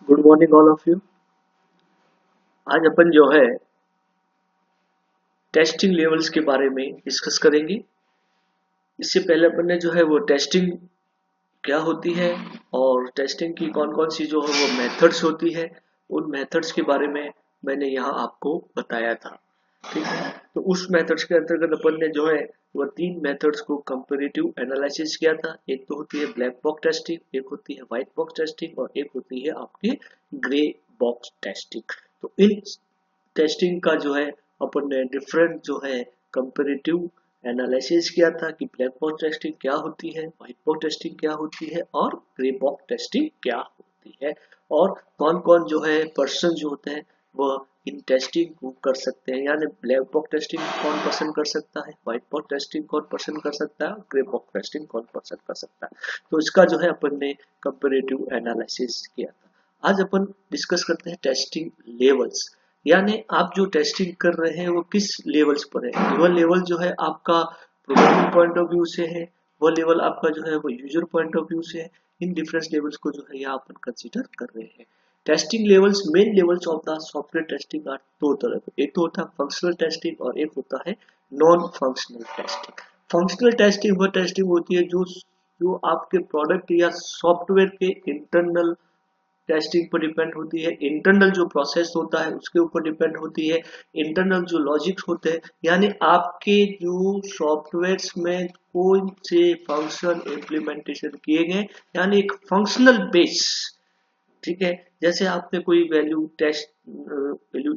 Good morning all of you. आज अपन जो है टेस्टिंग लेवल्स के बारे में डिस्कस करेंगे। इससे पहले अपन ने जो है वो टेस्टिंग क्या होती है और टेस्टिंग की कौन कौन सी जो है वो मेथड्स होती है, उन मेथड्स के बारे में मैंने यहाँ आपको बताया था। ठीक है, तो उस मेथड्स के अंतर्गत अपन ने जो है वो तीन मेथड्स को कंपैरेटिव एनालिसिस किया था। एक तो होती है ब्लैक बॉक्स टेस्टिंग, एक होती है व्हाइट बॉक्स टेस्टिंग और एक होती है आपकी ग्रे बॉक्स टेस्टिंग। तो इन टेस्टिंग का जो है अपन ने डिफरेंट जो है कंपैरेटिव एनालिसिस किया था कि ब्लैक बॉक्स टेस्टिंग क्या होती है, व्हाइट बॉक्स टेस्टिंग क्या होती है और ग्रे बॉक्स टेस्टिंग क्या होती है, और कौन कौन जो है पर्सन जो होते हैं वह इन टेस्टिंग को कर सकते हैं। यानी ब्लैक बॉक्स टेस्टिंग कौन पसंद कर सकता है, व्हाइट बॉक्स टेस्टिंग कौन पसंद कर सकता है, ग्रे बॉक्स टेस्टिंग कौन पसंद कर सकता है। तो इसका जो है अपन ने कंपैरेटिव एनालिसिस किया था। आज अपन डिस्कस करते हैं टेस्टिंग लेवल्स। यानी आप जो टेस्टिंग कर रहे हैं वो किस लेवल्स पर है। वह लेवल जो है आपका प्रोग्रामिंग पॉइंट ऑफ व्यू से है, वह लेवल आपका जो है वो यूजर पॉइंट ऑफ व्यू से है। इन डिफरेंट लेवल्स को जो है यहाँ अपन कंसीडर कर रहे हैं। Testing levels, main levels of the software testing are दो तरह के, एक तो होता है फंक्शनल टेस्टिंग और एक होता है non functional testing. Functional testing वह टेस्टिंग होती है जो जो आपके प्रोडक्ट या सॉफ्टवेयर के इंटरनल टेस्टिंग पर डिपेंड होती है, इंटरनल जो प्रोसेस होता है उसके ऊपर डिपेंड होती है, इंटरनल जो लॉजिक्स होते हैं, यानी आपके जो सॉफ्टवेयर्स में कौन से फंक्शन इम्प्लीमेंटेशन किए गए, यानी एक फंक्शनल बेस। ठीक है, जैसे आपने कोई वैल्यू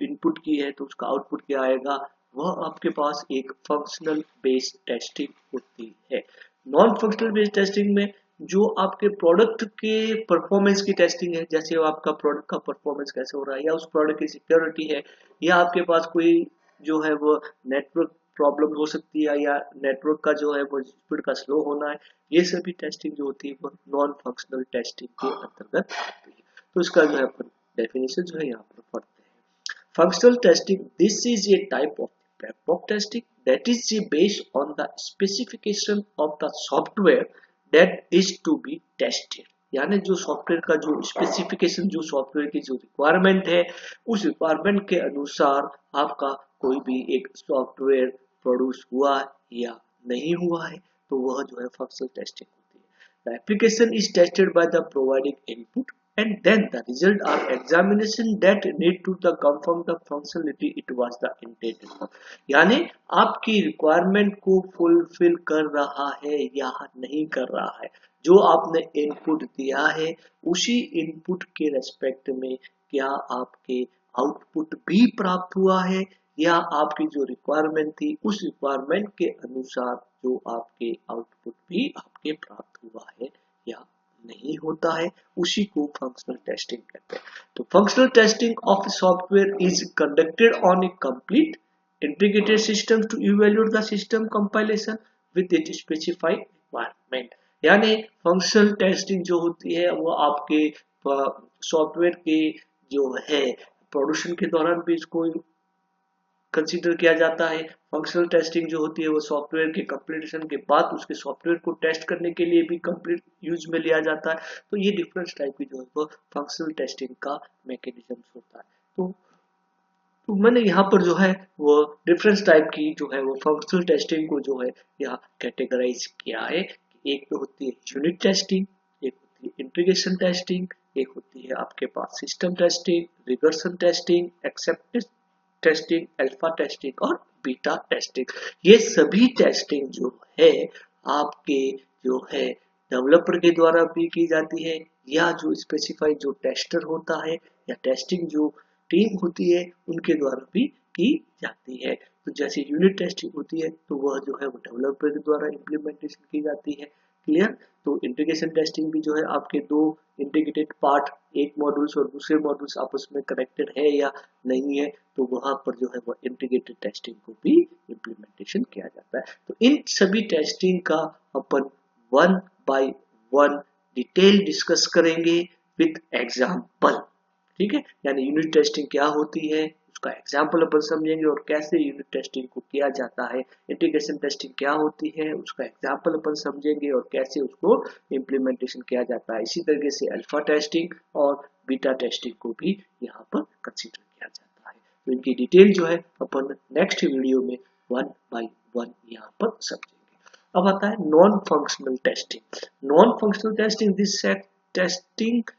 इनपुट की है तो उसका आउटपुट क्या आएगा, वह आपके पास एक फंक्शनल बेस्ड टेस्टिंग होती है। नॉन फंक्शनल बेस्ड टेस्टिंग में जो आपके प्रोडक्ट के परफॉर्मेंस की टेस्टिंग है, जैसे वो आपका प्रोडक्ट का परफॉर्मेंस कैसे हो रहा है या उस प्रोडक्ट की सिक्योरिटी है, या आपके पास कोई जो है वो नेटवर्क प्रॉब्लम हो सकती है या नेटवर्क का जो है वो स्पीड का स्लो होना है, ये सभी टेस्टिंग जो होती है वो नॉन फंक्शनल टेस्टिंग के अंतर्गत आती है। तो इसका जो है अपन डेफिनेशन जो है यहाँ पर पढ़ते हैं। Functional testing, this is a type of black box testing that is based on the specification of the software that is to be tested। यानी जो सॉफ्टवेयर का जो स्पेसिफिकेशन, जो सॉफ्टवेयर की जो रिक्वायरमेंट है, उस रिक्वायरमेंट के अनुसार आपका कोई भी एक सॉफ्टवेयर प्रोड्यूस हुआ या नहीं हुआ है, तो वह जो है फंक्शनल टेस्टिंग होती है। The application is tested by the providing input and then the result are examination that need to the confirm the functionality it was the intended for। यानी आपकी रिक्वायरमेंट को फुलफिल कर रहा है या नहीं कर रहा है, जो आपने इनपुट दिया है उसी इनपुट के रेस्पेक्ट में क्या आपके आउटपुट भी प्राप्त हुआ है, या आपकी जो रिक्वायरमेंट थी उस रिक्वायरमेंट के अनुसार जो आपके आउटपुट भी आपके प्राप्त हुआ है या नहीं होता है, उसी को फंक्शनल टेस्टिंग कहते हैं। तो functional testing of software is conducted on A complete integrated systems to evaluate the system compilation with its specified requirement। यानी फंक्शनल टेस्टिंग जो होती है वो आपके सॉफ्टवेयर के जो है प्रोडक्शन के दौरान भी इसको कंसीडर किया जाता है। फंक्शनल टेस्टिंग जो होती है वो सॉफ्टवेयर के कंप्लीटेशन के बाद उसके सॉफ्टवेयर को टेस्ट करने के लिए भी कंप्लीट यूज में लिया जाता है। तो ये डिफरेंट टाइप की जो है वो फंक्शनल टेस्टिंग का मैकेनिज्म होता है। तो मैंने यहाँ पर जो है वो डिफरेंस टाइप की जो है वो फंक्शनल टेस्टिंग को जो है यहाँ कैटेगराइज किया है। एक तो होती है यूनिट टेस्टिंग, एक होती है इंटीग्रेशन टेस्टिंग, एक होती है आपके पास system testing, regression testing, acceptance testing, alpha testing और बीटा टेस्टिंग। ये सभी टेस्टिंग जो है आपके जो है डेवलपर के द्वारा भी की जाती है, या जो स्पेसिफाइड जो टेस्टर होता है या टेस्टिंग जो टीम होती है उनके द्वारा भी की जाती है। तो जैसे यूनिट टेस्टिंग होती है तो वह जो है वो डेवलपर के द्वारा इम्प्लीमेंटेशन की जाती है। क्लियर। तो इंटीग्रेशन टेस्टिंग भी जो है आपके दो इंटीग्रेटेड पार्ट, एक मॉड्यूल्स और दूसरे मॉड्यूल्स आपस में कनेक्टेड है या नहीं है, तो वहां पर जो है वो इंटीग्रेटेड टेस्टिंग को भी इम्प्लीमेंटेशन किया जाता है। तो इन सभी टेस्टिंग का अपन one by one detail discuss करेंगे विद एग्जाम्पल। ठीक है, यानी यूनिट टेस्टिंग क्या होती है, उसका एग्जाम्पल अपन समझेंगे और कैसे यूनिट टेस्टिंग को किया जाता है, इंटीग्रेशन टेस्टिंग क्या होती है उसका एग्जाम्पल अपन समझेंगे और कैसे उसको इम्प्लीमेंटेशन किया जाता है। इसी तरीके से अल्फा टेस्टिंग और बीटा टेस्टिंग को भी यहाँ पर कंसीडर किया जाता है। तो इनकी डिटेल जो है अपन नेक्स्ट वीडियो में 1 बाय 1 यहाँ पर समझेंगे। अब आता है non functional testing. Non functional testing,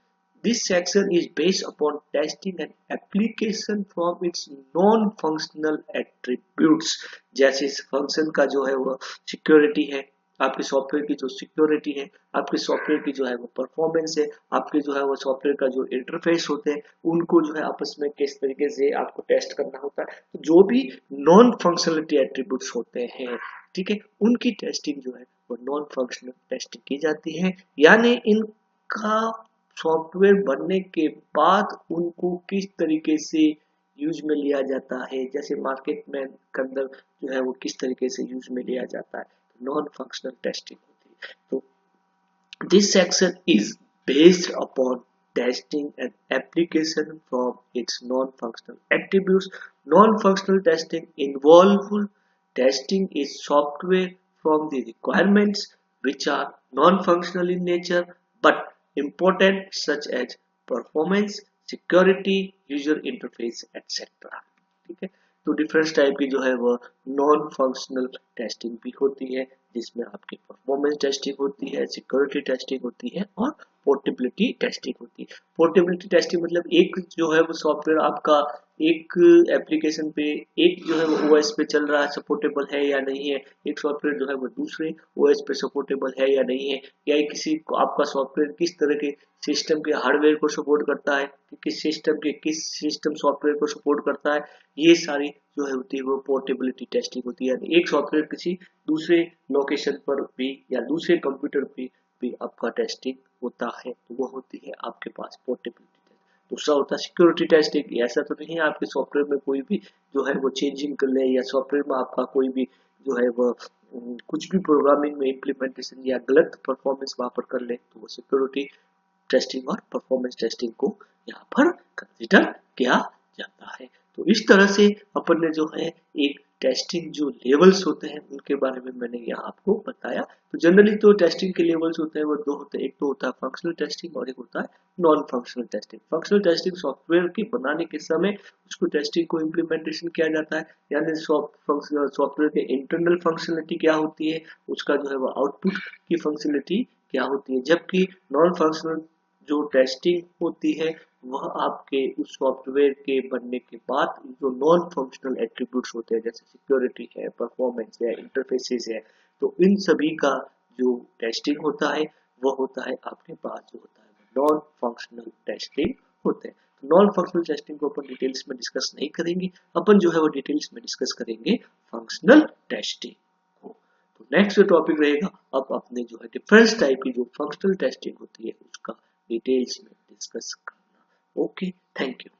this section is based upon testing an application from its non-functional attributes। जैसे इस फंक्शन का जो है वो सिक्योरिटी है, आपके सॉफ्टवेयर की जो सिक्योरिटी है, आपके सॉफ्टवेयर की जो है वो परफॉर्मेंस है, आपके जो है वो सॉफ्टवेयर का जो इंटरफेस होते हैं उनको जो है आपस में किस तरीके से आपको टेस्ट करना होता है। तो जो भी नॉन फंक्शनलिटी एट्रीब्यूट्स होते हैं, ठीक है, उनकी टेस्टिंग जो है वो नॉन फंक्शनल टेस्टिंग की जाती है। यानी इनका सॉफ्टवेयर बनने के बाद उनको किस तरीके से यूज में लिया जाता है, जैसे मार्केट में के अंदर जो है वो किस तरीके से यूज में लिया जाता है, नॉन फंक्शनल टेस्टिंग होती है। तो this section is based upon testing an application from its non-functional attributes. Non-functional testing involve testing a software from the requirements which are non-functional in nature but important, such as performance, security, user interface, etc. ठीक है, तो different type की जो है वो non functional testing भी होती है, जिसमें आपकी परफॉर्मेंस टेस्टिंग होती है, सिक्योरिटी टेस्टिंग होती है और पोर्टेबिलिटी टेस्टिंग होती है। पोर्टेबिलिटी टेस्टिंग मतलब एक जो है वो सॉफ्टवेयर आपका एक एप्लीकेशन पे, एक जो है वो ओएस पे चल रहा है, सपोर्टेबल है या नहीं है, एक सॉफ्टवेयर जो है वो दूसरे ओएस पे सपोर्टेबल है या नहीं है, या किसी को आपका सॉफ्टवेयर किस तरह के सिस्टम के हार्डवेयर को सपोर्ट करता है, किस सिस्टम के किस सिस्टम सॉफ्टवेयर को सपोर्ट करता है, ये सारी जो है होती है वो पोर्टेबिलिटी टेस्टिंग होती है। एक सॉफ्टवेयर किसी दूसरे लोकेशन पर भी या दूसरे कंप्यूटर पे भी आपका टेस्टिंग होता है, तो वो होती है आपके पास पोर्टेबिलिटी टेस्ट। दूसरा होता है सिक्योरिटी टेस्टिंग। ऐसा तो नहीं है आपके सॉफ्टवेयर में कोई भी जो है वो चेंजिंग कर ले, या सॉफ्टवेयर में आपका कोई भी जो है वो कुछ भी प्रोग्रामिंग में इम्प्लीमेंटेशन या गलत परफॉर्मेंस वहां पर कर ले, तो वो सिक्योरिटी टेस्टिंग और परफॉर्मेंस टेस्टिंग को यहाँ पर कंसीडर किया जाता है। तो इस तरह से अपन ने जो है एक टेस्टिंग जो लेवल्स होते हैं उनके बारे में मैंने यहाँ आपको बताया। तो जनरली तो टेस्टिंग के लेवल्स होते हैं वो दो होते हैं, एक तो होता है फंक्शनल टेस्टिंग और एक होता है non functional testing. Functional testing software के बनाने के समय उसको टेस्टिंग को इम्प्लीमेंटेशन किया जाता है, यानी सॉफ्टवेयर के इंटरनल फंक्शनलिटी क्या होती है, उसका जो है वो आउटपुट की फंक्शनलिटी क्या होती है। जबकि नॉन फंक्शनल जो टेस्टिंग होती है वह आपके उस सॉफ्टवेयर के बनने के बाद जो नॉन फंक्शनल एट्रीब्यूट्स होते हैं, जैसे सिक्योरिटी है, परफॉर्मेंस है, इंटरफेसेस है, तो इन सभी का जो टेस्टिंग होता है वह होता है आपके पास जो होता है नॉन फंक्शनल टेस्टिंग होते हैं। तो नॉन फंक्शनल टेस्टिंग को अपन डिटेल्स में डिस्कस नहीं करेंगे, अपन जो है वो डिटेल्स में डिस्कस करेंगे फंक्शनल टेस्टिंग को। तो नेक्स्ट जो टॉपिक रहेगा, अब अपने जो है डिफरेंस टाइप की जो फंक्शनल टेस्टिंग होती है उसका डिटेल्स में डिस्कस करना। Okay, thank you.